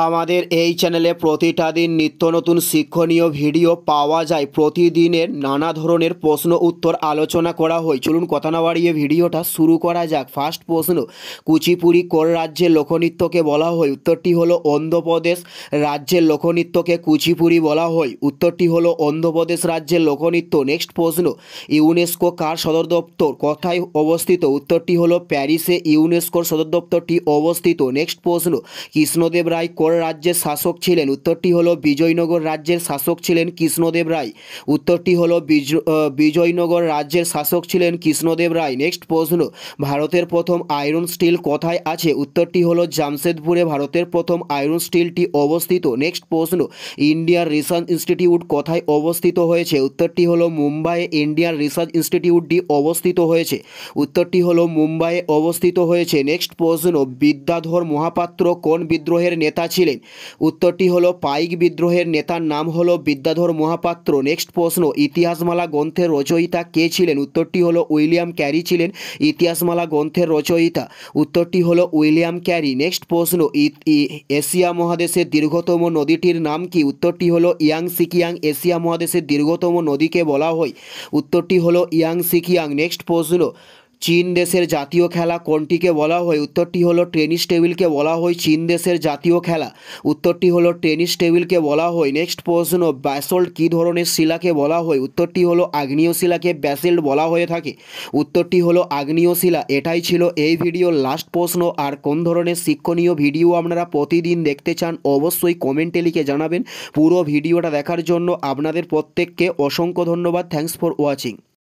আমাদের এই চ্যানেলে প্রতিটা দিন নিত্য নতুন শিক্ষণীয় ভিডিও পাওয়া যায়। প্রতিদিনের নানা ধরনের প্রশ্ন উত্তর আলোচনা করা হয়। চলুন কথা না বাড়িয়ে ভিডিওটা শুরু করা যাক। ফার্স্ট প্রশ্ন, কুচিপুড়ি কোন রাজ্যের লোকনৃত্যকে বলা হয়? উত্তরটি হলো অন্ধ্রপ্রদেশ রাজ্যের লোকনৃত্যকে কুচিপুড়ি বলা হয়। উত্তরটি হলো অন্ধ্রপ্রদেশ রাজ্যের লোকনৃত্য। নেক্সট প্রশ্ন, ইউনেস্কো কার সদর দপ্তর কোথায় অবস্থিত? উত্তরটি হলো প্যারিসে ইউনেস্কোর সদর দপ্তরটি অবস্থিত। নেক্সট প্রশ্ন, কৃষ্ণদেব রায় কোন রাজ্যের শাসক ছিলেন? উত্তরটি হলো বিজয়নগর রাজ্যের শাসক ছিলেন কৃষ্ণদেব রায়। উত্তরটি হলো বিজয়নগর রাজ্যের শাসক ছিলেন কৃষ্ণদেব রায়। নেক্সট প্রশ্ন, ভারতের প্রথম আয়রন স্টিল কোথায় আছে? উত্তরটি হলো জামশেদপুরে ভারতের প্রথম আয়রন স্টিলটি অবস্থিত। নেক্সট প্রশ্ন, ইন্ডিয়ান রিসার্চ ইনস্টিটিউট কোথায় অবস্থিত হয়েছে? উত্তরটি হলো মুম্বাইয়ে ইন্ডিয়ান রিসার্চ ইনস্টিটিউটটি অবস্থিত হয়েছে। উত্তরটি হলো মুম্বাইয়ে অবস্থিত হয়েছে। নেক্সট প্রশ্ন, বিদ্যাধর মহাপাত্র কোন বিদ্রোহের নেতা ছিলেন? উত্তরটি হলো পাইক বিদ্রোহের নেতার নাম হলো বিদ্যাধর মহাপাত্র। নেক্সট প্রশ্ন, ইতিহাসমালা গ্রন্থের রচয়িতা কে ছিলেন? উত্তরটি হলো উইলিয়াম ক্যারি ছিলেন ইতিহাসমালা গ্রন্থের রচয়িতা। উত্তরটি হলো উইলিয়াম ক্যারি। নেক্সট প্রশ্ন, এশিয়া মহাদেশের দীর্ঘতম নদীটির নাম কি? উত্তরটি হলো ইয়াংসিকিয়াং। এশিয়া মহাদেশের দীর্ঘতম নদীকে বলা হয়। উত্তরটি হলো ইয়াংসিকিয়াং। নেক্সট প্রশ্ন, চীন দেশের জাতীয় খেলা কোনটিকে বলা হয়? উত্তরটি হলো টেনিস টেবিলকে বলা হয় চীন দেশের জাতীয় খেলা। উত্তরটি হলো টেনিস টেবিলকে বলা হয়। নেক্সট প্রশ্ন, ব্যাসল্ট কী ধরনের শিলাকে বলা হয়? উত্তরটি হলো আগ্নেয় শিলাকে ব্যাসল্ট বলা হয়ে থাকে। উত্তরটি হলো আগ্নেয় শিলা। এটাই ছিল এই ভিডিওর লাস্ট প্রশ্ন। আর কোন ধরনের শিক্ষণীয় ভিডিও আপনারা প্রতিদিন দেখতে চান অবশ্যই কমেন্টে লিখে জানাবেন। পুরো ভিডিওটা দেখার জন্য আপনাদের প্রত্যেককে অসংখ্য ধন্যবাদ। Thanks for watching.